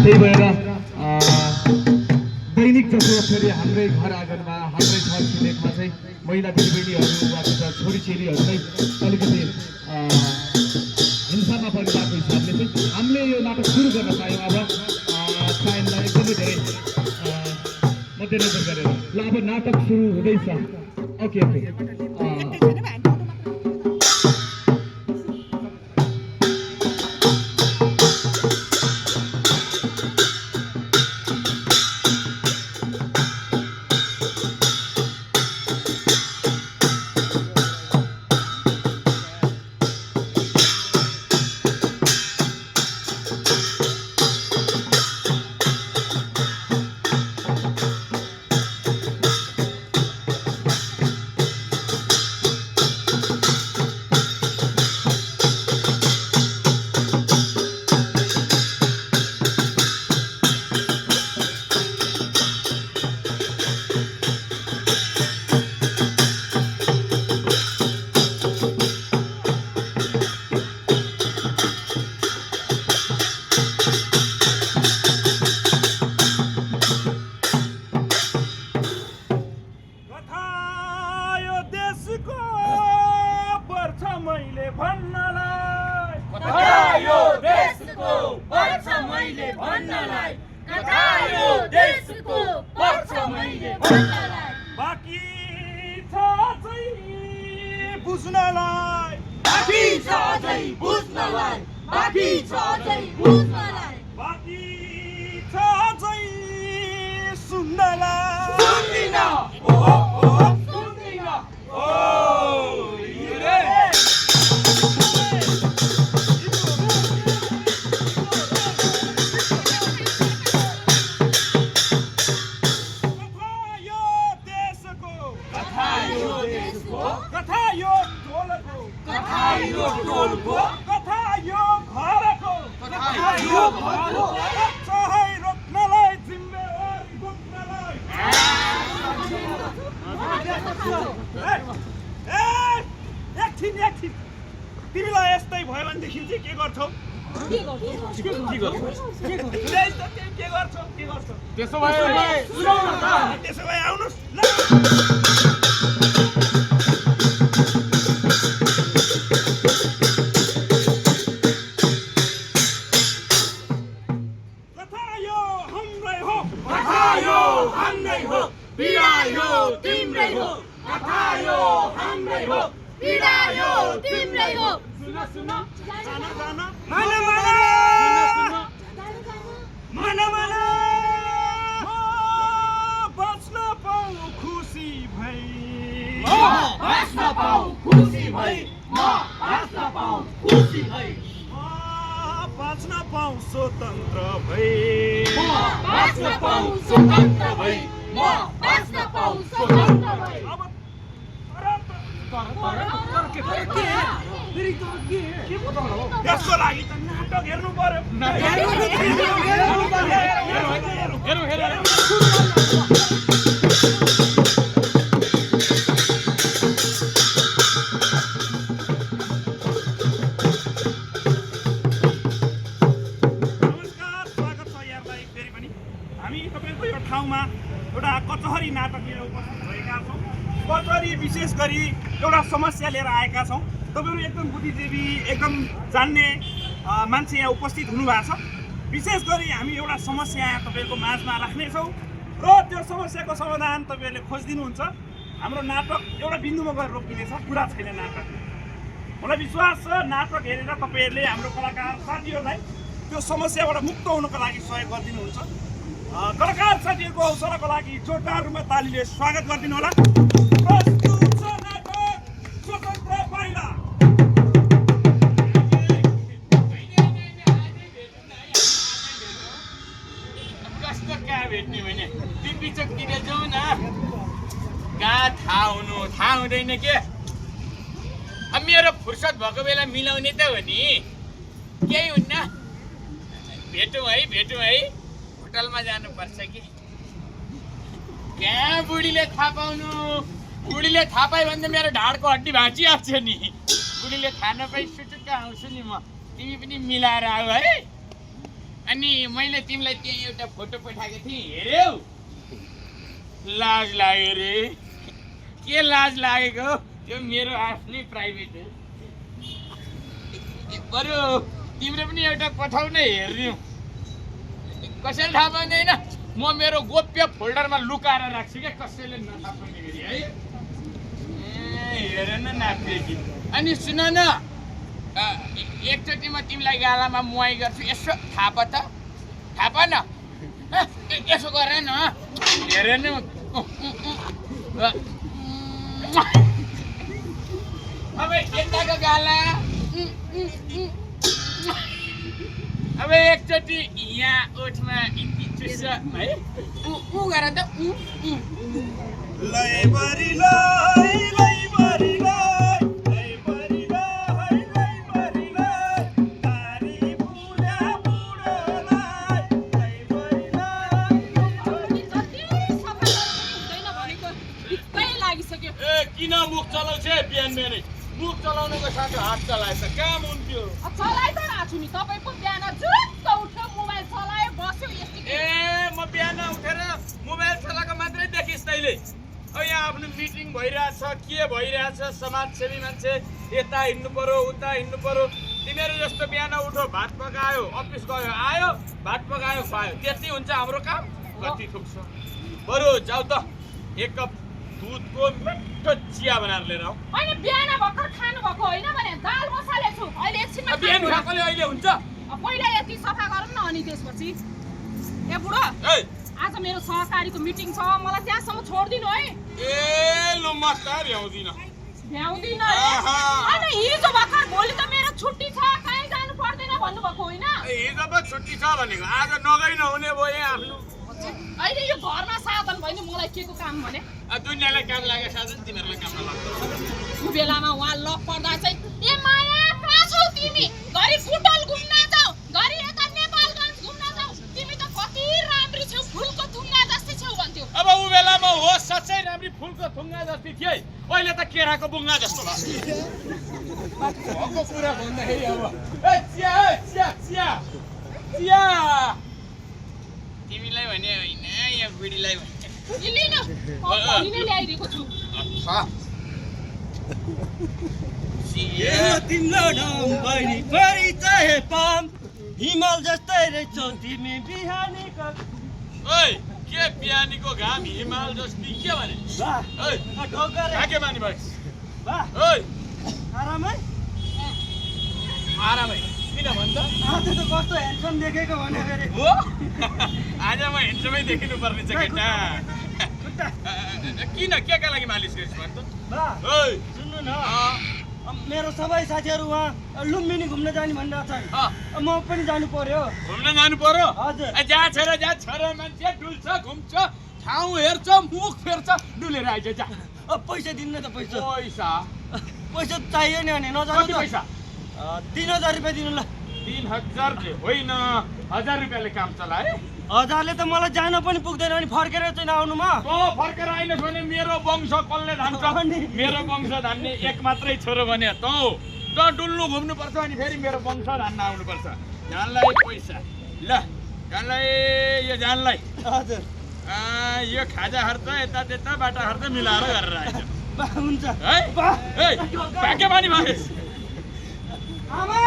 त्यही भएर दैनिक जसो फेरि हाम्रै घर आँगनमा हाम्रै छर छिमेकमा चाहिँ महिला दिदीबहिनीहरू वा छोरीचेलीहरूलाई अलिकति हिंसामा परिरहेको हिसाबले चाहिँ हामीले यो नाटक सुरु गर्न पायौँ। अब टाइमलाई एकदमै धेरै मध्यनजर गरेर ल अब नाटक सुरु हुँदैछ। ओके ओके तिमीलाई यस्तै भयो भनेदेखि चाहिँ के गर्छौ? त्यसो भए आउनुहोस् ल। कथा यो हाम्रै हो, कथा यो हाम्रै हो, पीडा यो तिम्रै हो। कथा यो हाम्रै हो, पीडा यो तिम्रै हो। सुन सुन जाना जाना माना माना माना माना बच्न पाऊ खुसी भई, बच्न पाऊ खुसी भई, बच्न पाऊ खुसी भई, बच्न पाऊ स्वतन्त्र भई, बच्न पाऊ स्वतन्त्र भई, बच्न पाऊ स्वतन्त्र भई। त्यसको लागि त नाटक हेर्नु पर्यो। नमस्कार, स्वागत छ यहाँलाई फेरि पनि। हामी तपाईँको यो ठाउँमा एउटा कचहरी नाटक लिएर उपस्थित भएका छौँ। कचहरी विशेष गरी एउटा समस्या लिएर आएका छौँ। तपाईँहरू एकदम बुद्धिजीवी, एकदम जान्ने मान्छे यहाँ उपस्थित हुनुभएको छ। विशेष गरी हामी एउटा समस्या यहाँ तपाईँहरूको माझमा राख्नेछौँ र त्यो समस्याको समाधान तपाईँहरूले खोजिदिनुहुन्छ। हाम्रो नाटक एउटा बिन्दुमा गएर रोकिनेछ, पुरा छैन नाटक। मलाई विश्वास छ नाटक हेरेर तपाईँहरूले हाम्रो कलाकार साथीहरूलाई त्यो समस्याबाट मुक्त हुनको लागि सहयोग गरिदिनुहुन्छ। कलाकार साथीहरूको हौसलाको लागि जोरदार रूपमा तालीले स्वागत गरिदिनु होला। भेट्ने भने पिचकतिर जाउँ न, कहाँ थाहा हुँदैन के। अब मेरो फुर्सद भएको बेला मिलाउने त हो नि, केही हुन्न। भेटौँ है, होटलमा जानुपर्छ कि। कहाँ बुढीले थाहा पाउनु, बुढीले थाहा पायो भने त मेरो ढाडको हड्डी भाँचिहाल्छ नि। बुढीले थाहा नपाई सुटुक्क आउँछु नि म, तिमी पनि मिलाएर आऊ है। अनि मैले तिमीलाई त्यहाँ एउटा फोटो पठाएको थिएँ हेऱ्यौ लाज लाग्यो रे के लाज लागेको त्यो मेरो आफ्नै प्राइभेट हो बरु तिम्रो पनि एउटा पठाउ न हेर्नु कसैले थाहा पाउँदैन म मेरो गोप्य फोल्डरमा लुकाएर राख्छु क्या कसैले नथाहा पाउने गरी है हेर न नाप्रेकी अनि सुन न एकचोटि म तिमीलाई गालामा मुहाई गर्छु यसो थाप त थाप न यसो गर न हेर न अब यताको गाला अब एकचोटि यहाँ ओठमा इति चुस है उ गर त लै बरी लै लै बरी लै लै बरी लै लै बरी लै तारी बुढा बुढोलाई लै बरी लै ए किन मुख चलाउँछ बिहान बिहानै मुख चलाउनुको साथै हात चलाएछ काम हुन्थ्यो चलाइ त राछु नि तपाईँ पो बिहान जुरुक्क उठ्यो मोबाइल चलायो बस्यो यतिकै ए म बिहान उठेर मोबाइल चलाएको मात्रै देखिस् तैँले यहाँ आफ्नो मिटिङ भइरहेछ के भइरहेछ समाजसेवी मान्छे यता हिँड्नु पर्यो उता हिँड्नु पर्यो तिमीहरू जस्तो बिहान उठो भात पकायो अफिस गयो आयो भात पकायो खुवायो त्यति हुन्छ हाम्रो काम कति थुक्छ बरु जाऊ त एक कप दुधको मिठो चिया बनाएर लिएर आऊ होइन बिहान भर्खर खानु भएको होइन भने दाल मसाले छु अहिले एकछिनमा बिहान उठाएकोले अहिले हुन्छ पहिला यति सफा गरौँ न अनि त्यसपछि ए बुढो ए आज मेरो सहकारीको मिटिङ छ मलाई त्यहाँसम्म छोडिदिनु है ए लु म त भ्याउँदिन भ्याउँदिन होइन हिजो भर्खर भोलि त मेरो छुट्टी छ कहीँ जानु पर्दैन भन्नुभएको होइन हिजो पो छुट्टी छ भनेको आज नगई नहुने भयो यहाँ आफ्नो अहिले यो घरमा साधन भयो नि मलाई के को काम भने दुनियाँलाई काम लागेको साधन तिमीहरूलाई काम लाग्छ त्यो बेलामा उहाँ लक पर्दा चाहिँ ए माया कहाँ छौ तिमी घरि बुटल घुम्न जाऊ घरि यता नेपालगञ्ज घुम्न जाऊ तिमी त कति राम्री छौ फुलको थुङ्गा जस्तै छौ भन्थ्यो अब ऊ बेलामा हो साँच्चै राम्री फुलको थुङ्गा जस्तै थिए अहिले त केराको बुङ्गा जस्तो भएको कुरा भन्दाखेरि अब ए चिया चिया चिया चिया तिमीलाई भने होइन यहाँ बुढीलाई भन्छ लिन कम्पनी नै ल्याइदिएको छु तिम्रो नाम बहिनी बढी चाहे पाम हिमाल जस्तै रहेछौ तिमी बिहानीको ओइ के बिहानीको घाम हिमाल जस्तै के भने ओइ के मानी भइस ओइ आरामै आरामै किन भन्छ आज त कस्तो ह्यान्डसम देखेको भने फेरि हो आज म हेन्डसमै देखिनु पर्ने छ केटा किन केका लागि मालिस गरिस् भन्छ बा ओइ सुन्नु न मेरो सबै साथीहरू उहाँ लुम्बिनी घुम्न जाने भनिरहेको छ म पनि जानु पर्यो घुम्न जानु पर्यो हजुर जा छोरा मान्छे डुल्छ घुम्छ ठाउँ हेर्छ मुख फेर्छ डुलेर आइज जा पैसा दिनु न त पैसा पैसा चाहियो नि अनि नजानु कति पैसा 3000 रुपियाँ दिनु ल 3000 होइन 1000 रुपियाँले काम चलाए 1000ले त मलाई जान पनि पुग्दैन अनि फर्केर चाहिँ नआउनुमा त फर्केर आइनस् भने मेरो वंश कसले धान्छ मेरो वंश धान्ने एक मात्रै छोरो भने त डुल्नु घुम्नुपर्छ अनि फेरि मेरो वंश धान्न आउनुपर्छ जानलाई पैसा ल जानलाई यो जानलाई हजुर यो खाजा खर्च यता त्यता बाटा खर्च मिलाएर गरेर आइज हुन्छ है भाग्य मानी भएस आमा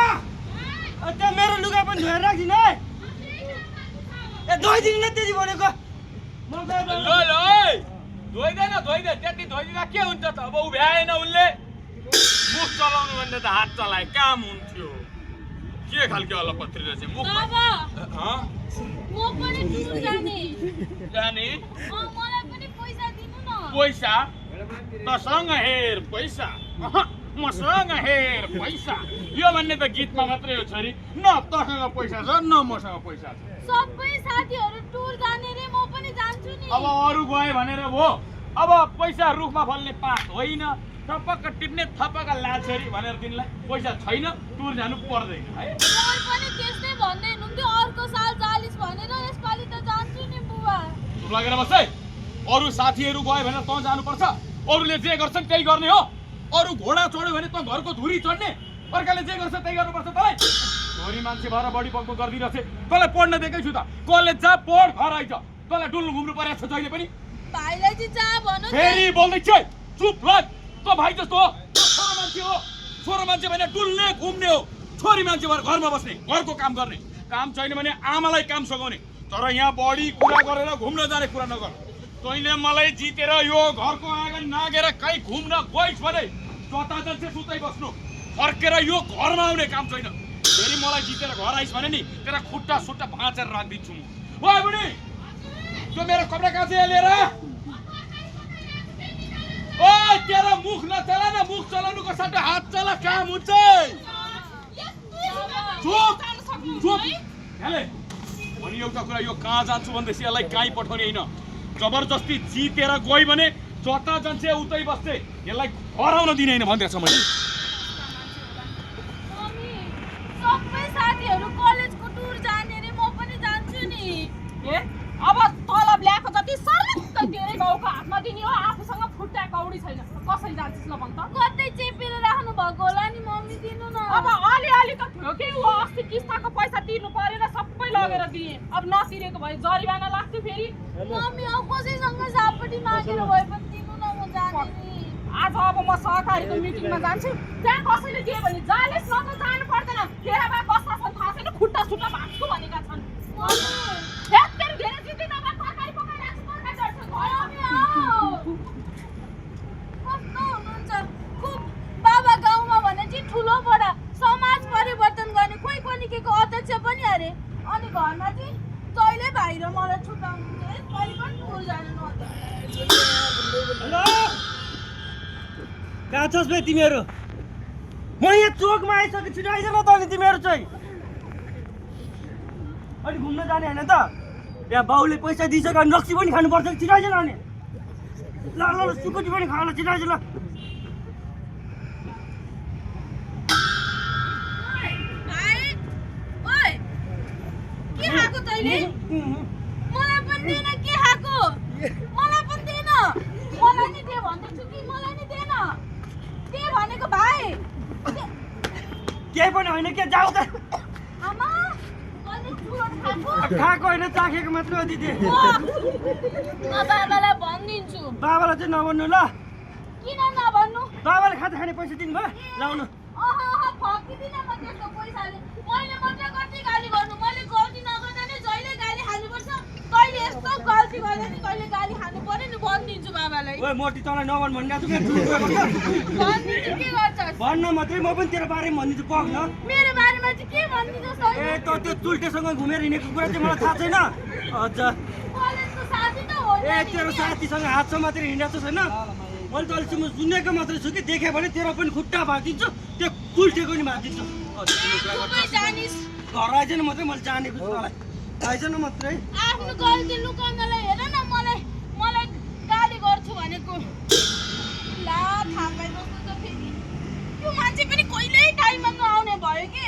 त्यहाँ मेरो लुगा पनि धोएर राखिदिनु है ए धोइदिनु न त्यति भनेको ल धोइदैन त्यति धोइदिँदा के हुन्छ त अब उभ्याएन उसले मुख चलाउनु भन्दा त हात चलाए काम हुन्थ्यो के खालको अलपत्री रहेछ मुख म पनि टुर जाने मलाई पनि पैसा दिनु न पैसा तसँग हेर पैसा मसँग हेर पैसा यो भन्ने त गीतमा मात्रै हो छोरी न तसँग पैसा छ न मसँग पैसा छ सबै साथीहरु टुर जाने रे म पनि जान्छु नि अब अरु गए भनेर भो अब पैसा रुखमा फल्ने पात होइन टपक्क टिप्ने थपक्क लाछेरी भनेर दिनलाई पैसा छैन टुर जानु पर्दैन है म पनि त्यस्तै भन्दै हुनुहुन्थ्यो अर्को साल जालिस भनेर यसपालि त जान्छु नि बुबा चुप लागेर बस है अरु साथीहरु गए भनेर त जानुपर्छ अरुले जे गर्छन् त्यही गर्ने हो अरु घोडा चढ्यो भने त घरको धुरी चढ्ने अर्काले जे गर्छ त्यही गर्नुपर्छ तँलाई छोरी मान्छे भएर बढी पक्क गरिदिरहेछ तँलाई पढ्न दिएकै छु त कलेज जा पढ घर आइज तँलाई डुल्नु घुम्नु परेको छ जहिले पनि भाइलाई चाहिँ जा भन्नु फेरि बोल्दै छ चुप लाग त भाइ जस्तो हो छोरो मान्छे हो छोरो मान्छे भने डुल्ने घुम्ने हो छोरी मान्छे भएर घरमा बस्ने घरको काम गर्ने काम छैन भने आमालाई काम सघाउने तर यहाँ बढी कुरा गरेर घुम्न जाने कुरा नगर तैँले मलाई जितेर यो घरको आँगन नागेर कहीँ घुम्न गइस् भने जता जान्छ सुतै बस्नु फर्केर यो घरमा आउने काम छैन फेरि मलाई जितेर घर आइस् भने नि तेरा खुट्टा सुट्टा भाँचेर राखिदिन्छु म ओ बुढी त्यो मेरो कपडा काँचै लिएर ओ तेरा मुख नचला न मुख चलाउनुको साथै हात चला काम हुन्छ चुप चुप हेले अनि एउटा कुरा यो कहाँ जान्छु भन्दैछ यसलाई कहीँ पठाउने होइन जबरजस्ती जितेर गयो भने जता जान्छ उतै बस्थे यसलाई घर आउन दिने होइन भन्दैछ मैले मम्मी सबै साथीहरू कलेजको टुर जाने रे म पनि जान्छु नि ए अब तलब ल्याएको जति सर्लक्क धेरै बाउको हातमा दिने हो आफूसँग फुट्टा कौडी छैन कसरी जान्छस् ल भन् त कतै चेपेर राख्नु भएको होला नि मम्मी दिनु न अब अलिअलि त थियो कि ऊ अस्ति किस्ताको पैसा तिर्नु परेर सबै लगेर दिएँ अब नतिरेको भए जरिवाना लाग्थ्यो फेरि मम्मी अब कसैसँग सापटी मागेर भए पनि दिनु न म जाने नि आज अब म सहकारीको मिटिङमा जान्छु त्यहाँ कसैले दियो भने जानेस् न त जानु पर्दैन तेरा बा कस्ता छन् थाहा छैन खुट्टा सुट्टा भाँच्छु भनेका छन् धेरै धेरै जित्दै नभए तरकारी पकाइराख्छु तरकारी चढ्छ मम्मी आऊ कस्तो हुनुहुन्छ खुब बाबा गाउँमा भने चाहिँ ठुलो बडा समाज परिवर्तन गर्ने खोइ पनि केको अध्यक्ष पनि अरे अनि घरमा चाहिँ जहिले भाइ र मलाई छुट्याउनुहुन्छ कहिले पनि टुर जानु नदिनु हेलो कहाँ छस् बे तिमीहरू म यहाँ चोकमा आइसकेको छु आइज न त अनि तिमीहरू चाहिँ अनि घुम्न जाने होइन त यहाँ बाउले पैसा दिइसक्यो अनि रक्सी पनि खानुपर्छ छिटो आइज न अनि ल ल ल सुकुटी पनि खाऊ ल छिटो आइज ल भाइ ओइ के खाएको तैँले मलाई पनि दे न के खाएको मलाई पनि दे न मलाई नि दे भन्दैछु कि मलाई नि दे न के भनेको भाइ केही पनि होइन के जाऊ त आमा अलि ठुलो खाएको खाएको होइन चाखेको मात्रै हो दिदी म बाबालाई भनिदिन्छु बाबालाई चाहिँ नभन्नु ल किन नभन्नु बाबाले खाता खाने पैसा दिनुभयो लाउनु फर्किदिन म त्यस्तो पैसाले मैले मात्रै कति गाली गर्नु मैले गल्ती नगर्दा नि जहिले गाली खानुपर्छ कहिले यस्तो गल्ती गर्दा नि कहिले गाली खानु पर्यो नि भनिदिन्छु बाबालाई ओए मोटी तँलाई नभन् भनिरहेको छु भनिदिन्छु के गर्छस् भन्न मात्रै म पनि तेरो बारेमा भनिदिन्छु पख न मेरो बारेमा चाहिँ के भनिदिन्छस् ए त त्यो चुल्टेसँग घुमेर हिँडेको कुरा चाहिँ मलाई थाहा छैन अच्छा कलेजको साथी त हो ए तेरो साथीसँग हातमा मात्रै हिँडेको छैन मैले त अहिलेसम्म सुनेको मात्रै छु कि देखेँ भने तेरो पनि खुट्टा भाँचिदिन्छु त्यो चुल्टेको नि भाँचिदिन्छु सबै जानिस् घर आइज न मात्रै मैले जानेको छु तँलाई आइज न मात्रै आफ्नो गल्ती लुकाउनलाई हेर न मलाई गाली गर्छु भनेको ला थाहा पाइबस्नु त फेरि यो मान्छे पनि कहिल्यै टाइममा नआउने भयो कि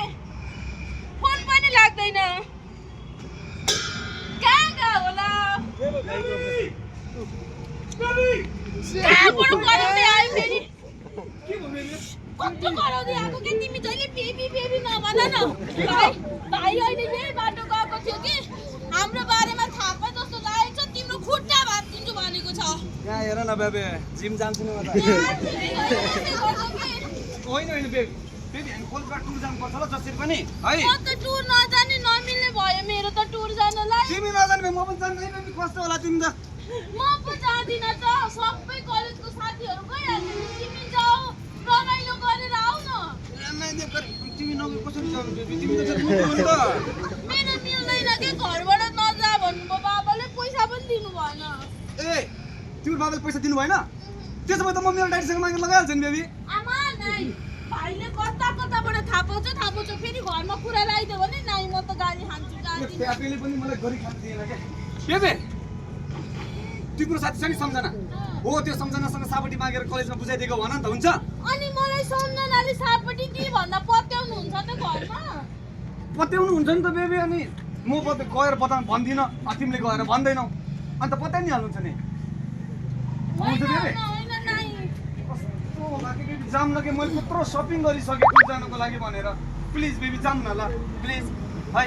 फोन पनि लाग्दैन कहाँ होला कहाँबाट कराउँदै आयो फेरि कस्तो कराउँदै आएको कि तिमी जहिले बेबी बेबी नभन न भाइ अहिले यही बाटो गएको थियो कि हाम्रो बारेमा थाहा पाए जस्तो लागेको छ तिम्रो खुट्टा भाँचिदिन्छु भनेको छ यहाँ हेर न बेबी जिम जान्छु नि म त होइन होइन बेबी बेबी हामी कोलकाता टुर जानुपर्छ ल जसरी पनि है म त टुर नजाने नमिल्ने भयो मेरो त टुर जानलाई तिमी नजाने म पनि जान्दैन बेबी कस्तो होला तिमी त म पो जाँदिन त सबै कलेजको साथीहरू गइहाल्छ तिमी जाऊ रमाइलो गरेर आऊ न तिमी नगए कसरी जानु बेबी तिमी त जानु त मेरो मिल्दैन के घरबाट नजा भन्नुभयो बाबाले पैसा पनि दिनु भएन ए तिम्रो बाबाले पैसा दिनु भएन त्यसो भए त म मेरो डाडीसँग मागेर लगाइहाल्छु नि बेबी आमा नाइ भाइले कताबाट थाहा पाउँछ फेरि घरमा कुरा लगाइदियो भने नाइ म त गाली खान्छु गाली प्यापेले पनि मलाई गरी खान दिएन के बेबी तिम्रो साथीसँग सम्झना हो त्यो सम्झनासँग सापटी मागेर कलेजमा बुझाइदिएको भन नि त हुन्छ अनि मलाई सम्झनाले सापटी दिए भन्दा पत्याउनु हुन्छ त घरमा पत्याउनु हुन्छ नि त बेबी अनि म गएर बताउनु भन्दिनँ तिमीले गएर भन्दैनौ अन्त पत्याइ नि हाल्नुहुन्छ नि हुन्छ बेबी होइन नाइ कस्तो लाग्यो बेबी जाम लगे मैले त्यत्रो सपिङ गरिसकेँ टुर जानको लागि भनेर प्लिज बेबी जाऊँ न ल प्लिज है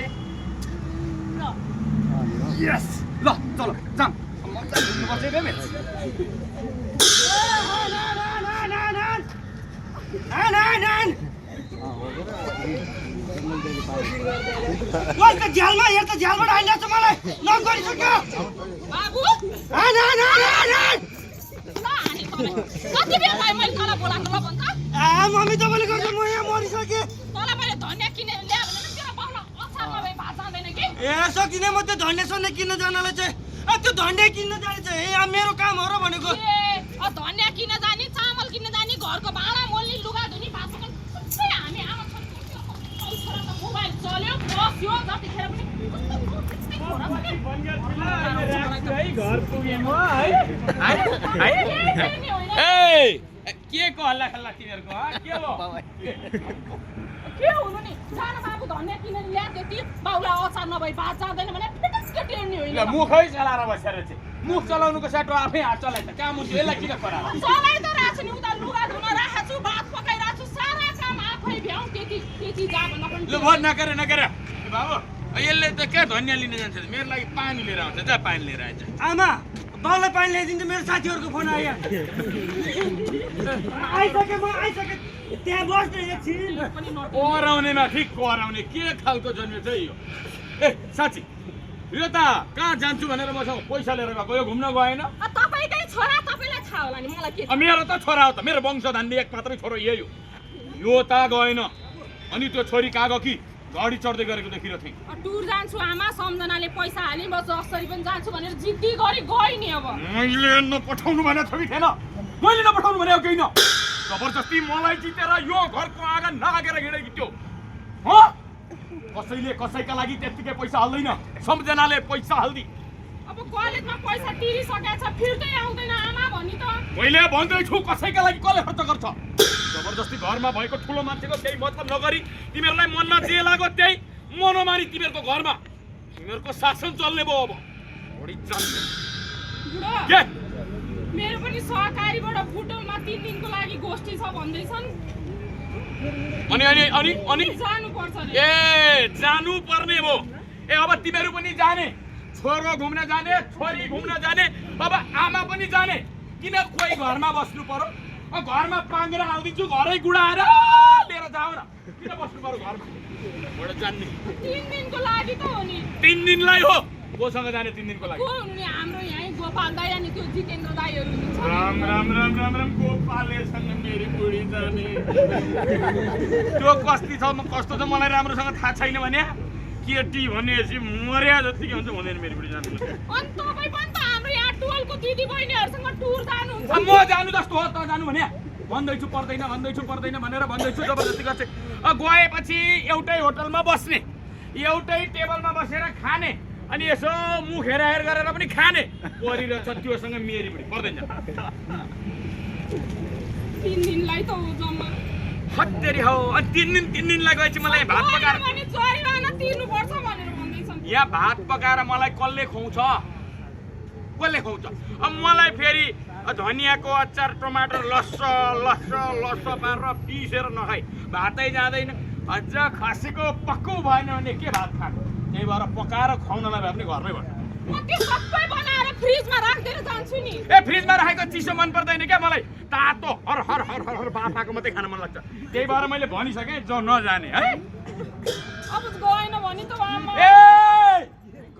यस ल चलो जाऊँ मजा घुम्नुपर्छ है बेबी झ्यालमा हेर त झ्यालबाट हालिरहेछ मलाई नगरिसक्यो बाबु हान हान हान हान कति बेर भयो मैले तँलाई बोलाएको ल भन्छ मम्मी तपाईँले गर्दा म यहाँ मरिसकेँ तँलाई मैले धनियाँ किनेर ल्यायो भने तेरो बाउलाई अचार नभए भात जाँदैन कि ए सकिने म त्यो धन्ने सन्ने किन्न जानलाई चाहिँ त्यो धन्ने किन्न जाने चाहिँ यहाँ मेरो काम हो र भनेको धनियाँ किन्न जाने चामल किन्न जाने घरको भाँडा मोल्ने लुगा धुने भात पकाउने सबै हामी आमा छोरा त मोबाइल चल्यो बस्यो जतिखेर पनि घर पुगेँ म है के को हल्ला खल्ला तिमीहरूको के हो के हुनु नि सानो बाबु धनियाँ किनेर ल्याए त्यति बाउलाई अचार नभए भात जाँदैन भने फिटक्क टेर्ने होइन मुखै चलाएर बसेर चाहिँ मुख चलाउनुको साटो आफै हात चलाइ त काम हुन्छ यसलाई किन कराएर चलाइ त राख्छु नि उता लुगा धुन राखेको छु भात पकाइरहेको छु सारा काम आफै भ्याउ त्यति जा भन्दा पनि लु भन नगर बाबु यसले त क्या धनियाँ लिन जान्छ मेरो लागि पानी लिएर आउँछ जा पानी लिएर आइन्छ आमा बाउलाई पानी ल्याइदिन्छ मेरो साथीहरूको फोन आयो आइसकेँ म आइसकेँ त्यहाँ बस्ने एकछिन कराउनेमा ठिक कराउने के खालको जन्मेछ है यो ए साथी यो त कहाँ जान्छु भनेर मसँग पैसा लिएर गएको यो घुम्न गएन तपाईँकै छोरा तपाईँलाई थाहा होला नि मलाई के मेरो त छोरा हो त मेरो वंशधान्य एक मात्रै छोरो यही हो यो त गएन अनि त्यो छोरी कहाँ गयो कि गाडी चढ्दै गरेको देखिरहेको थिएँ टुर जान्छु आमा सम्झनाले पैसा हाले म जसरी पनि जान्छु भनेर जिद्दी गरी गइ नि अब मैले नपठाउनु भने छोरी थिएन मैले नपठाउनु भने केही न जबरजस्ती मलाई जितेर यो घरको आँगन नआगेर हिँडेकी त्यो कसैले कसैका लागि त्यत्तिकै पैसा हाल्दैन सम्झनाले पैसा हाल्दी अब कलेजमा पैसा तिरिसकेछ फिर्दै आउँदैन आमा भनी त मैले भन्दैछु कसैका लागि कसले खर्च गर्छ जबरजस्ती घरमा भएको ठुलो मान्छेको केही मतलब नगरी तिमीहरूलाई मनमा जे लाग्यो त्यही मनोमानी तिमीहरूको घरमा तिमीहरूको शासन चल्ने भयो अब बढी चल्ने के मेरो पनि सहकारीबाट फुटबलमा 3 दिनको लागि गोष्ठी छ भन्दैछन् अनि अनि अनि अनि जानु पर्छ ए जानु पर्ने भयो ए अब तिमीहरू पनि जाने छोरो घुम्न जाने छोरी घुम्न जाने अब आमा पनि जाने किन कोही घरमा बस्नु पर्यो घरमा पाङ्गेर हालिदिन्छु घरै गुडाएर लिएर जाऊ न किन बस्नु पर्यो घरमा बाट जान्ने 3 दिनको लागि त हो नि 3 दिनलाई हो कोसँग जाने 3 दिनको लागि को हुनु नि हाम्रो यहाँ गोपाल दाइ अनि त्यो जितेन्द्र दाइहरू हुनुहुन्छ राम राम राम राम राम गोपालेसँग मेरी बुढी जाने त्यो कस्ती छ कस्तो छ मलाई राम्रोसँग थाहा छैन भने केटी भनेपछि मर्या जतिकै हुन्छ हुँदैन मेरी बुढी जानु अनि तपाईँ पनि त हाम्रो यहाँ टोलको दिदी बहिनीहरूसँग टुर जानुहुन्छ म जानु जस्तो हो त जानु भने भन्दैछु पर्दैन भनेर भन्दैछु जबरजस्ती गर्छ गएपछि एउटै होटलमा बस्ने एउटै टेबलमा बसेर खाने अनि यसो मुख हेराहेर गरेर पनि खाने परिरहेछ त्योसँग मेरी बुढी पर्दैन 3 दिनलाई त हो जम्मा हत्तेरी हो अनि 3 दिनलाई गएपछि मलाई भात पकाएर अनि जरिवाना तिर्नुपर्छ भनेर भन्दैछन् यहाँ भात पकाएर मलाई कसले खुवाउँछ अब मलाई फेरि धनियाँको अचार टमाटर लस्स पारेर पिसेर नखाइ भातै जाँदैन अझ खसीको पक्कु भएन भने के भात खानु त्यही भएर पकाएर खुवाउनलाई भए पनि घरमै भन्नु म त्यो सबै बनाएर फ्रिजमा राख्दिएर जान्छु नि ए फ्रिजमा राखेको चिसो मन पर्दैन क्या मलाई तातो हर हर हर हर हर बाफाको मात्रै खान मन लाग्छ त्यही भएर मैले भनिसकेँ जो नजाने है अब गएन भने त आमा ए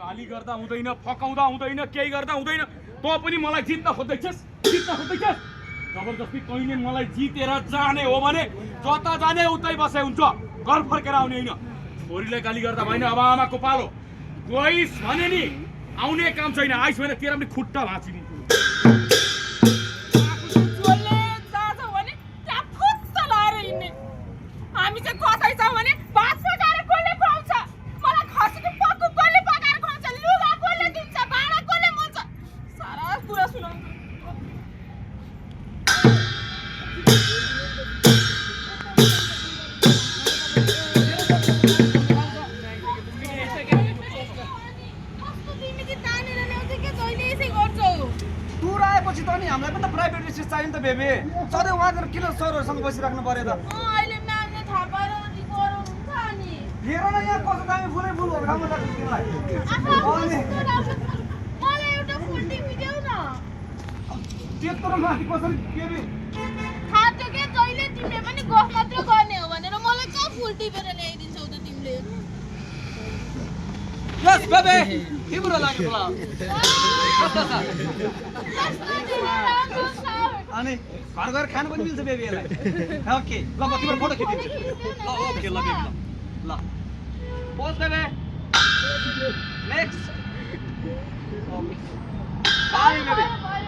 गाली गर्दा हुँदैन फकाउँदा हुँदैन केही गर्दा हुँदैन तँ पनि मलाई जित्न खोज्दैछस् जबरजस्ती कहिले मलाई जितेर जाने हो भने जता जाने उतै बसे हुन्छ घर फर्केर आउने होइन छोरीलाई गाली गर्दा भएन अब आमाको पालो गइस् भने नि आउने काम छैन आइस भने तेरो पनि खुट्टा भाँचिदिन्छु जोले जान्छ भने त्यहाँ फुत्त लाएर हिँड्ने हामी चाहिँ कतै छौँ भने भात पकाएर कसले खुवाउँछ मलाई खसीको पक्कु कसले पकाएर खुवाउँछ लुगा कसले दिन्छ भाँडा कसले मोल्छ सारा कुरा सुनाउँछ टुर आएपछि त नि हामीलाई पनि त प्राइभेट रिसिस चाहियो नि त बेबी सधैँ उहाँतिर किन सरहरूसँग बसिराख्नु पर्यो त अहिले म्यामले थाहा पाएर अनि गरौँ हुन्छ हेर न यहाँ कस्तो दामी फुलै फुल हो राम्रो लाग्छ तिमीलाई मलाई एउटा फुल टिपिदेऊ न त्यत्रो माथि कसरी बेबी थाहा थियो के जहिले तिमीले पनि गफ मात्र गर्ने हो भनेर मलाई कहाँ फुल टिपेर ल्याइदिन्छौ त तिमीले यस बेबी तिम्रो लागि बोला अनि घर घर खानु पनि मिल्छ बेबी यसलाई ओके ल म तिम्रो फोटो खिचिदिन्छु ल ओके ल बेबी ल pose baby next okay by baby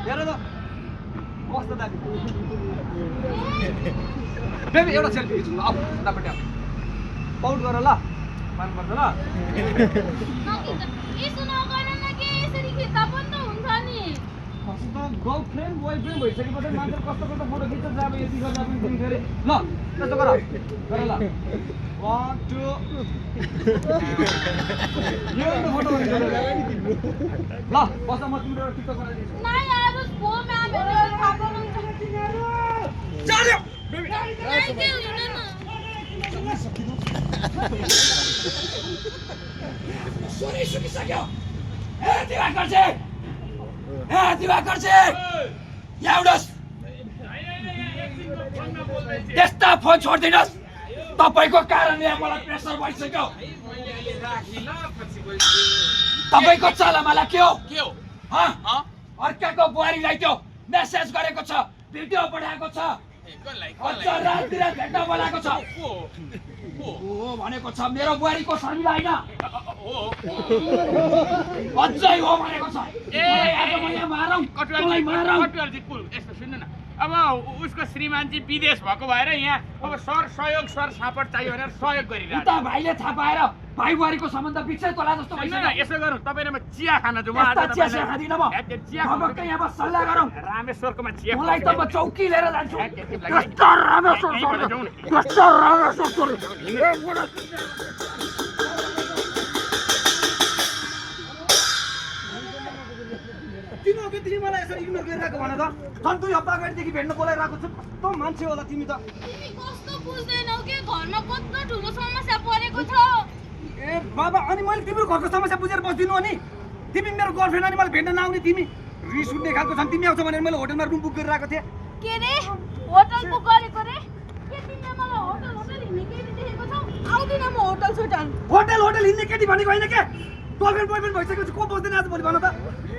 हेर त कस्तो दामी बेबी एउटा सेल्फी खिच्नु ल अब उतापट्टि आऊ पाउट गर ल मान्नुपर्छ ल यसो नगर न के यसरी खिच्दा पनि त हुन्छ नि कस्तो गर्लफ्रेन्ड बोयफ्रेन्ड भइसकेपछि मान्छे कस्तो कस्तो फोटो खिच्छ अब यति गर्दा पनि तिमी फेरि ल त्यस्तो गर ल 1 2 यो त फोटो ल बस म तिम्रो एउटा टिकटक बनाइदिन्छु नाइ आरुस भो म्यामहरु थाहा गर्नुहुन्छ चल्यो नाइ के हुँदैन सुनि सुकिसक्यो ए दिवाकर चाहिँ यहाँ उडोस् त्यस्ता फोन छोड्दिनुहोस् तपाईँको कारणले मलाई प्रेसर भइसक्यो तपाईँको चलामाला के हो अर्काको बुहारीलाई त्यो मेसेज गरेको छ भिडियो पठाएको छ राततिर भेट्न बोलाएको छ भनेको छ मेरो बुहारीको शरीर होइन अझै हो भनेको छ अब उसको श्रीमानजी विदेश भएको भएर यहाँ अब सर सापट चाहियो भनेर सहयोग गरिरहेको उता भाइले थाहा पाएर भाइ बुहारीको सम्बन्ध बिर्सै तोला जस्तो भइसक्यो यसो गरौँ तपाईँ म चिया खान जाउँ चिया खाँदिनँ म सबैको यहाँ बस सल्लाह गरौँ रामेश्वरकोमा चिया मलाई त म चौकी लिएर जान्छु तिमी मलाई यसरी इग्नोर गरिरहेको भन त झन् 2 हप्ता अगाडिदेखि भेट्न बोलाइरहेको छु कस्तो मान्छे होला तिमी त तिमी कस्तो बुझ्दैनौ के घरमा कस्तो ठुलो समस्या परेको छ ए बाबा अनि मैले तिम्रो घरको समस्या बुझेर बस्दिनु अनि तिमी मेरो गर्लफ्रेन्ड अनि मलाई भेट्न नआउने तिमी रिस उठ्ने खालको छन् तिमी आउँछ भनेर मैले होटलमा रुम बुक गरिरहेको थिएँ के रे होटल बुक गरेको रे के तिमीले मलाई होटल हिँड्ने केटी देखेको छौ आउँदिन म होटल हिँड्ने केटी भनेको होइन के गर्लफ्रेन्ड बोयफ्रेन्ड भइसकेपछि को बस्दैन आज भोलि भन त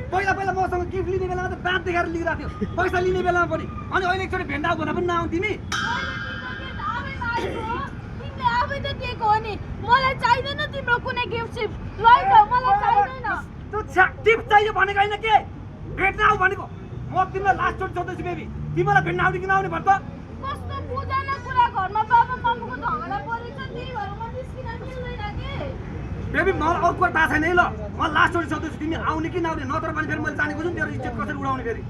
पहिला मसँग गिफ्ट लिने बेलामा त दाँत देखाएर लिइरहेको थियो पैसा लिने बेलामा पनि अनि अहिले एकचोटि भेट्दा भन्दा पनि नआउ तिमी तिमीले आफै त दिएको हो नि मलाई चाहिँदैन तिम्रो कुनै गिफ्ट सिफ्ट लैजाऊ मलाई चाहिँदैन त्यो टिप चाहियो भनेको होइन के भेट्न आऊ भनेको म तिमीलाई लास्ट चोटि सोध्दैछु बेबी तिमीलाई भेट्न आउने कि नआउने भन् त कस्तो बुझान कुरा घरमा बाबा मम्मीको झगडा परेछ त्यही भएर म निस्किन मिल्दैन के बेबी मलाई अर्को थाहा छैन है ल म लास्ट चोटि सोध्दैछु तिमी आउने कि नआउने नत्र भने फेरि मैले जानेको छु तेरो इज्जत कसरी उडाउने फेरि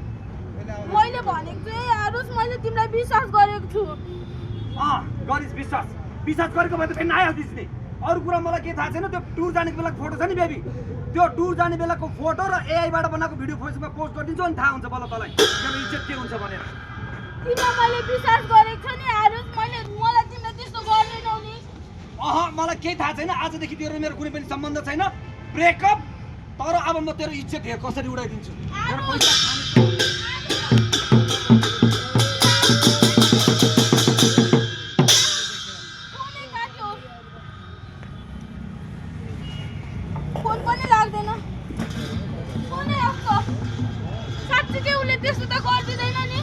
मैले भनेको चाहिँ आरुस मैले तिमीलाई विश्वास गरेको छु गरिस् विश्वास गरेको भए त फेरि आइहाल्दिस् नि अरू कुरा मलाई के थाहा छैन त्यो टुर जानेको बेलाको फोटो छ नि बेबी त्यो टुर जाने बेलाको फोटो र एआईबाट बनाएको भिडियो फेसबुकमा पोस्ट गरिदिन्छु अनि थाहा हुन्छ बल्ल तँलाई तेरो इज्जत के हुन्छ भनेर तिमीलाई मैले विश्वास गरेको छु नि आरुस मलाई तिमीले त्यस्तो गर्दैनौ नि मलाई केही थाहा छैन आजदेखि तेरो मेरो कुनै पनि सम्बन्ध छैन ब्रेकअप तर अब म तेरो इज्जत हेर कसरी उडाइदिन्छु तेरो पैसा फोन पनि लाग्दैन कुनै यस्तो साँच्चीकै उसले त्यस्तो त गर्दिँदैन नि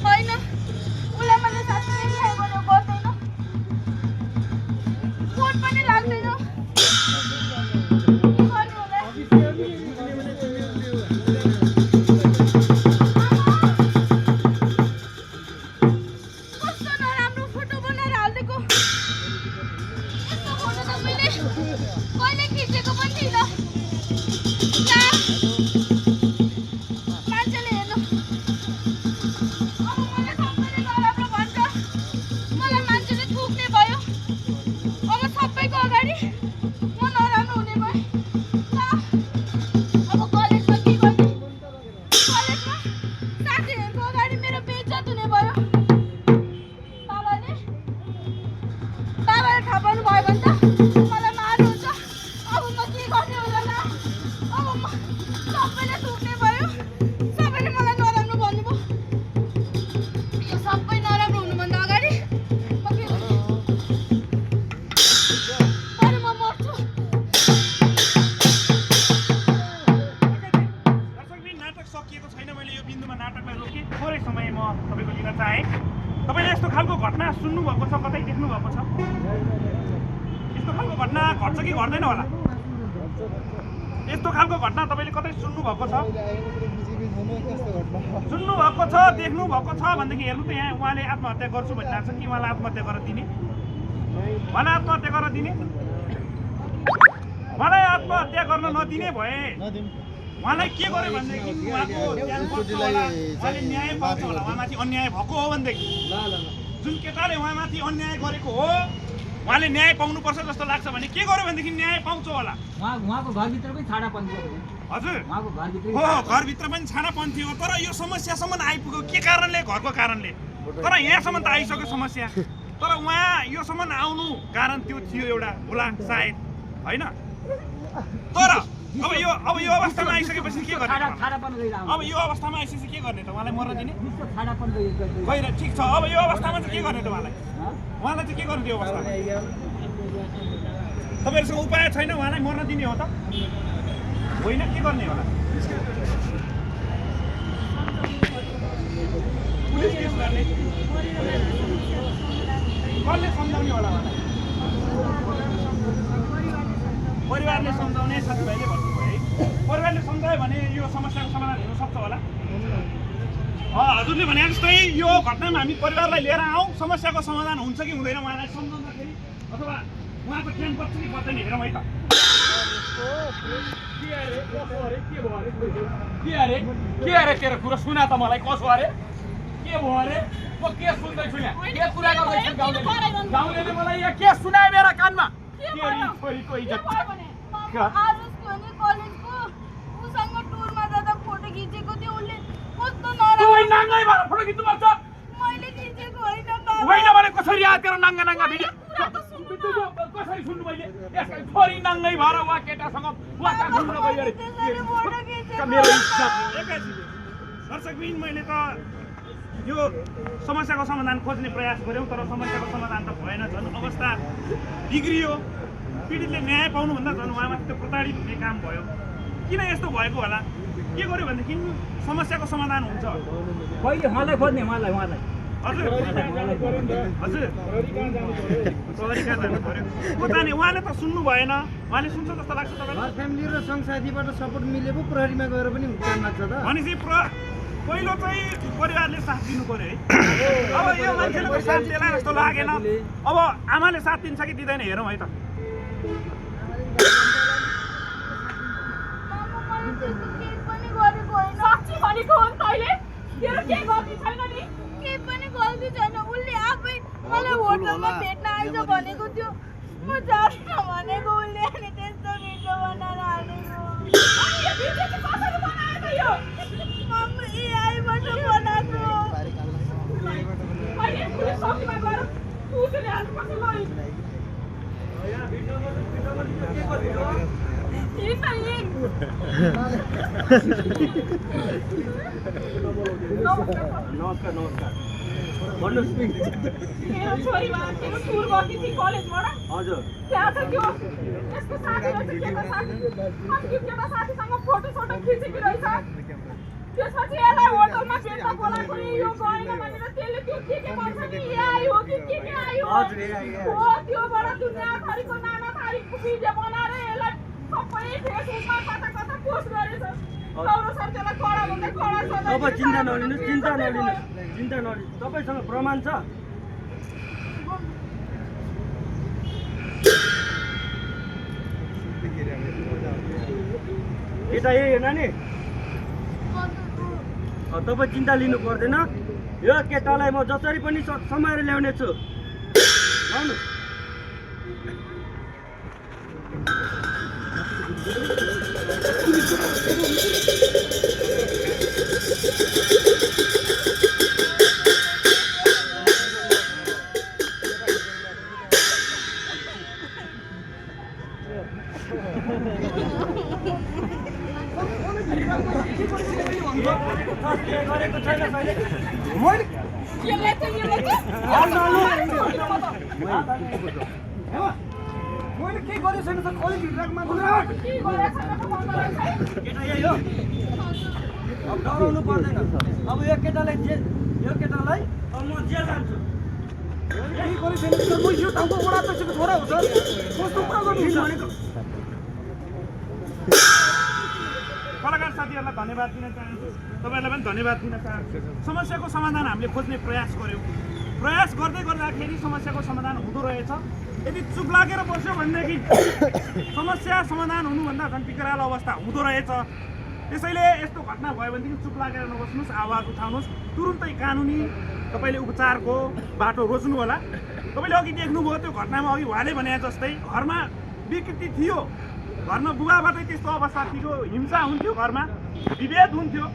होइन उसलाई मैले साँच्चै खायो भने गर्दैन फोन पनि लाग्दैन कस्तो नराम्रो फोटो बनाएर हालिदिएको यस्तो फोटो त मैले कहिले खिचेको पनि थिइनँ मान्छेले हेर्नु सबैले थुक्ने भयो सबैले मलाई नराम्रो भन्नुभयो यो सबै नराम्रो हुनुभन्दा अगाडि म के गर्छु अरे म मर्छु दर्शकबिन नाटक सकिएको छैन मैले यो बिन्दुमा नाटकलाई रोकेँ थोरै समय म तपाईँको लिन चाहेँ तपाईँले यस्तो खालको घटना सुन्नुभएको छ कतै देख्नुभएको छ यस्तो खालको घटना घट्छ कि घट्दैन होला यस्तो खालको घटना तपाईँले कतै सुन्नुभएको छ देख्नुभएको छ भनेदेखि हेर्नु त यहाँ उहाँले आत्महत्या गर्छु भनिरहेको छ कि उहाँलाई आत्महत्या गरेर दिने उहाँलाई आत्महत्या गरेर दिने उहाँलाई आत्महत्या गर्न नदिने भए उहाँलाई के गर्यो भनेदेखि उहाँको ज्यान बच्छ होला उहाँले न्याय पाउँछ होला उहाँमाथि अन्याय भएको हो भनेदेखि जुन केटाले उहाँमाथि अन्याय गरेको हो उहाँले न्याय पाउनुपर्छ जस्तो लाग्छ भने के गर्यो भनेदेखि न्याय पाउँछ होला उहाँको घरभित्र पनि छाडापन थियो हजुर उहाँको घरभित्र हो घरभित्र पनि छानापन थियो तर यो समस्यासम्म आइपुग्यो के कारणले घरको कारणले तर यहाँसम्म त आइसक्यो समस्या तर उहाँ योसम्म आउनु कारण त्यो थियो एउटा होला सायद होइन तर अब यो अवस्थामा आइसकेपछि के गर्ने अब यो अवस्थामा आइसकेपछि के गर्ने त उहाँलाई मर्न दिने गएर ठिक छ अब यो अवस्थामा चाहिँ के गर्ने त उहाँलाई चाहिँ के गर्ने त्यो अवस्थामा तपाईँहरूसँग उपाय छैन उहाँलाई मर्न दिने हो त होइन के गर्ने होला पुलिस केस गर्ने कसले सम्झाउने होला उहाँलाई परिवारले सम्झाउने साथीभाइले भन्नुभयो है परिवारले सम्झायो भने यो समस्याको समाधान हुन सक्छ होला हजुरले भने जस्तै यो घटनामा हामी परिवारलाई लिएर आउँ समस्याको समाधान हुन्छ कि हुँदैन उहाँलाई सम्झाउँदाखेरि अथवा उहाँको ज्ञान बच्छ कि बच्दैन हेरौँ है त के अरे तेरो कुरा सुना त मलाई कसो अरे के भयो अरे म के सुन्दैछु यहाँ के कुरा गर्दैछु गाउँलेले मलाई यहाँ के सुनायो मेरा कानमा छोरीको इज्जत नाङ्गै भएर फोटो खिच्नुपर्छ होइन भने कसरी आयो तेरो नाङ्गा नाङ्गा भिडियो कसरी सुन्नु मैले यसको छोरी नाङ्गै भएर वा केटासँग वाका घुम्न गयो अरे मेरो इज्जत दर्शकबिन मैले त यो समस्याको समाधान खोज्ने प्रयास गऱ्यौँ तर समस्याको समाधान त भएन झन् अवस्था बिग्रियो पीडितले न्याय पाउनुभन्दा झन् उहाँमाथि त्यो प्रताडित हुने काम भयो किन यस्तो भएको होला के गर्यो भनेदेखि समस्याको समाधान हुन्छ कहिले मलाई खोज्ने उहाँलाई हजुर हजुर प्रहरी कहाँ जानु पर्यो को जाने उहाँले त सुन्नु भएन उहाँले सुन्छ जस्तो लाग्छ तपाईँलाई फ्यामिली र सङ्घ साथीबाट सपोर्ट मिलेको प्रहरीमा गएर पनि काम लाग्छ त भनेपछि पहिलो चाहिँ परिवारले साथ दिनु पर्यो है अब यो मान्छेले त साथ दिएला जस्तो लागेन अब आमाले साथ दिन्छ कि दिँदैन हेरौँ है त साक्षी भनेको हो नि तैँले तेरो के गल्ती छैन नि केही पनि गल्ती छैन उसले आफै मलाई होटलमा भेट्न आइज भनेको थियो म जान्न भनेको उसले अनि त्यस्तो भिडियो बनाएर हालेको कसरी बनायो त यो एआईबाट बनाएको अहिले पुलिस चौकीमा गएर पुलिसले हाल्नुपर्छ नमस्कार भन्नुहोस् मेरो छोरी तेरो टुर गर्दै थिए कलेजबाट हजुर त्यहाँ त त्यो यसको साथीहरू चाहिँ केटा साथीसँग फोटो खिचेकी रहेछ त्यसपछि यसलाई होटलमा भेट्न बोलाएको नि यो गएन भनेर त्यसले त्यो के भन्छ नि एआई हो कि के आयो हो त्योबाट दुनियाँभरिको नाना तारिकको भिडियो बनाएर यसलाई सबै फेसबुकमा कता कता पोस्ट गरेछ गौरव सर त्यसलाई कडा भन्दै कडा छ तपाईँ चिन्ता नलिनुहोस् तपाईँसँग प्रमाण छ यता यही होइन नि तपाईँ चिन्ता लिनु पर्दैन यो केटालाई म जसरी पनि समाएर ल्याउने छु आउनु गरेको छैन मैले यसलाई चाहिँ मैले के गरेको छैन त खोली भित्रको मान्छे केटा यही हो अब डराउनु पर्दैन अब यो केटालाई अब म जेल जान्छु यही गरेको छैन म यो ठाउँको वडा अध्यक्षको छोरा हो सर कस्तो कुरा गर्नुहुन्छ भनेको कलाकार साथीहरूलाई धन्यवाद दिन चाहन्छु तपाईँहरूलाई पनि धन्यवाद दिन चाहन्छु समस्याको समाधान हामीले खोज्ने प्रयास गर्यौँ प्रयास गर्दै गर्दाखेरि समस्याको समाधान हुँदो रहेछ यदि चुप लागेर बस्यो भनेदेखि समस्या समाधान हुनुभन्दा झन् विकराल अवस्था हुँदो रहेछ त्यसैले यस्तो घटना भयो भनेदेखि चुप लागेर नबस्नुहोस् आवाज उठाउनुहोस् तुरुन्तै कानुनी तपाईँले उपचारको बाटो रोज्नु होला तपाईँले अघि देख्नुभयो त्यो घटनामा अघि उहाँले भने जस्तै घरमा विकृति थियो घरमा बुबाबाटै त्यस्तो अवस्था थियो हिंसा हुन्थ्यो घरमा विभेद हुन्थ्यो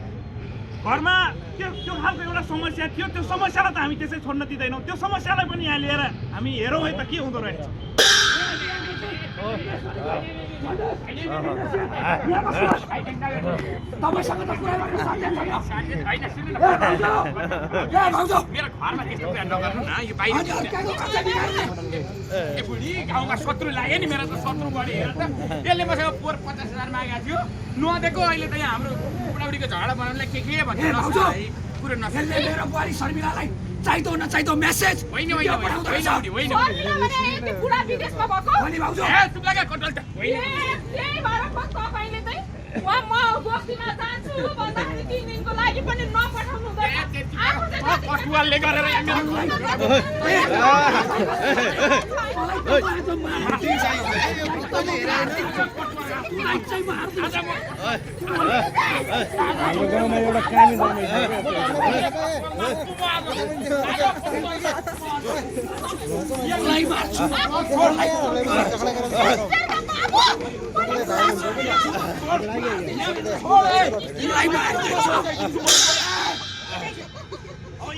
घरमा त्यो खालको एउटा समस्या थियो त्यो समस्यालाई त हामी त्यसै छोड्न दिँदैनौँ त्यो समस्यालाई पनि यहाँ लिएर हामी हेरौँ है त के हुँदो रहेछ तपाईसँग त कुरा गर्न सक्दैन मेरो घरमा त्यस्तो कुरा नगर्नु न यो बाहिर ए बुढी गाउँमा शत्रु लाग्यो नि मेरो त शत्रु बढी हेर त त्यसले मसँग 50,000 मागेको थियो नदिएको अहिले त यहाँ हाम्रो बुढाबुढीको झगडा बनाउनलाई के भनेर कुरो नसक्ने मेरो बुहारी शर्मिलालाई चाहिदो नचाहिदो मेसेज होइन शर्मिला भने यति बुढा विदेशमा भएको अनि भाउजू ए चुप लागे कन्ट्रोल त त्यही भएर पो तपाईँले चाहिँ वहाँ म गोष्ठीमा जान्छु भन्दाखेरि 3 दिनको लागि पनि नपठाउनु हुँदैन आफू चाहिँ कटुवालले गरेर हाम्रो गाउँमा एउटा कामी जाने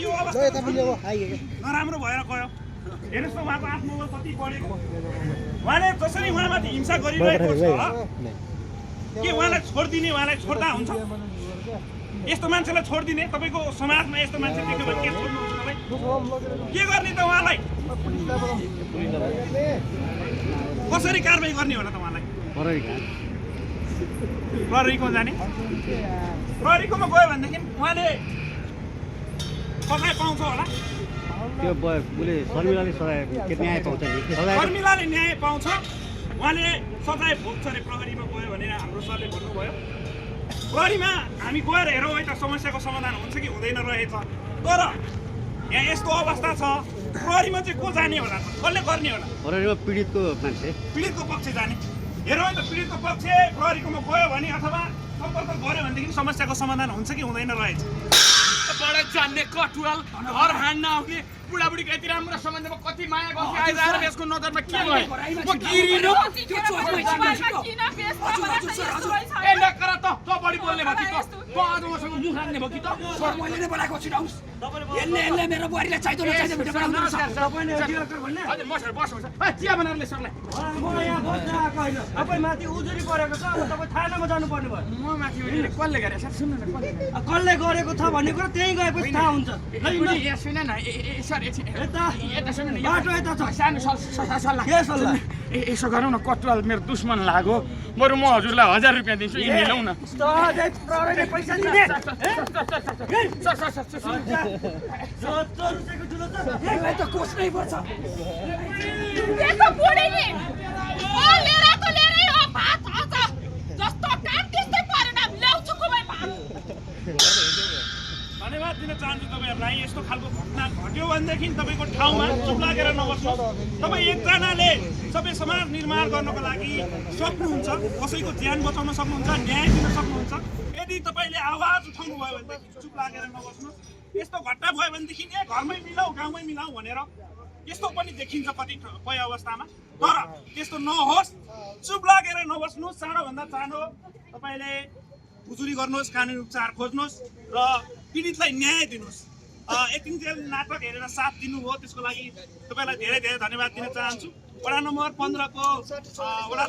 यो अवस्था नराम्रो भएर गयो हेर्नुहोस् त उहाँको आत्मबल कति बढेको उहाँले जसरी उहाँमाथि हिंसा गरिरहेको छ के उहाँलाई छोडिदिने उहाँलाई छोड्दा हुन्छ यस्तो मान्छेलाई छोडिदिने तपाईँको समाजमा यस्तो मान्छे देख्यो भने के छोड्नुहुन्छ तपाईँ के गर्ने त उहाँलाई कसरी कारबाही गर्ने होला त उहाँलाई प्रहरीकोमा जाने प्रहरीकोमा गयो भनेदेखि उहाँले सजाय पाउँछ होला त्यो उसले शर्मिलाले सजाय न्याय पाउँछ नि शर्मिलाले न्याय पाउँछ उहाँले सजाय भोग्छ अरे प्रहरीमा गयो भनेर हाम्रो सरले भन्नुभयो प्रहरीमा हामी गएर हेरौँ है त समस्याको समाधान हुन्छ कि हुँदैन रहेछ तर यहाँ यस्तो अवस्था छ प्रहरीमा चाहिँ को जाने होला कसले गर्ने होला प्रहरीमा पीडितको मान्छे पीडितको पक्ष जाने हेरौँ है त पीडितको पक्ष प्रहरीकोमा गयो भने अथवा सम्पर्क गऱ्यो भनेदेखि समस्याको समाधान हुन्छ कि हुँदैन रहेछ बडा जान्ने कटुवाल घर हान्न आउने बुढाबुढीको यति राम्रो सम्बन्धमा कति माया गर्छ आएर यसको नजरमा के भयो म गिरिनु ए नकर त बढी बोल्ने भयो कि त आज मसँग मुख हान्ने भयो कि त मैले नै बोलाएको छु डाउस यसले मेरो बुहारीलाई चाहिदो नचाहिदो भिडियो बनाउनु छ तपाईले डिरेक्टर भन्ने हजुर बस चिया बनाएर ले सरलाई म यहाँ बस्न आएको होइन तपाईँ माथि उजुरी परेको छ अब तपाईँ थानामा जानुपर्ने भयो म माथि उहिले कसले गरे सर सुन्नु न कसले गरेको छ भन्ने कुरा त्यहीँ गएपछि थाहा हुन्छ यहाँ सुन न सर यता सुन्नु न बाटो यता छ सानो सल्लाह के सल्लाह यसो गरौँ न कटुवाल मेरो दुश्मन लाग्यो बरु म हजुरलाई 1000 रुपियाँ दिन्छु यी मिलाउँ न प्रहरीले पैसा दिने यसलाई त कोस्नै पर्छ त्यस्तो बुढी नि लिएरै हो भात आउँछ जस्तो काम त्यस्तै परिणाम ल्याउँछु खुबै भात धन्यवाद दिन चाहन्छु तपाईँहरूलाई यस्तो खालको घटना घट्यो भनेदेखि तपाईँको ठाउँमा चुप लागेर नबस्नु तपाईँ एकजनाले सबै समाज निर्माण गर्नको लागि सक्नुहुन्छ कसैको ज्यान बचाउन सक्नुहुन्छ न्याय दिन सक्नुहुन्छ यदि तपाईँले आवाज उठाउनु भयो भनेदेखि चुप लागेर नबस्नु यस्तो घटना भयो भनेदेखि घरमै मिलाऊ गाउँमै मिलाऊ भनेर यस्तो पनि देखिन्छ कतिपय अवस्थामा तर त्यस्तो नहोस् चुप लागेर नबस्नु चाँडोभन्दा चाँडो तपाईँले उजुरी गर्नुहोस् कानुनी उपचार खोज्नुहोस् र पीडितलाई न्याय दिनुहोस् यतिन्जेल नाटक हेरेर साथ दिनुभयो त्यसको लागि तपाईँलाई धेरै धेरै धन्यवाद दिन चाहन्छु वडा नम्बर 15 को वडा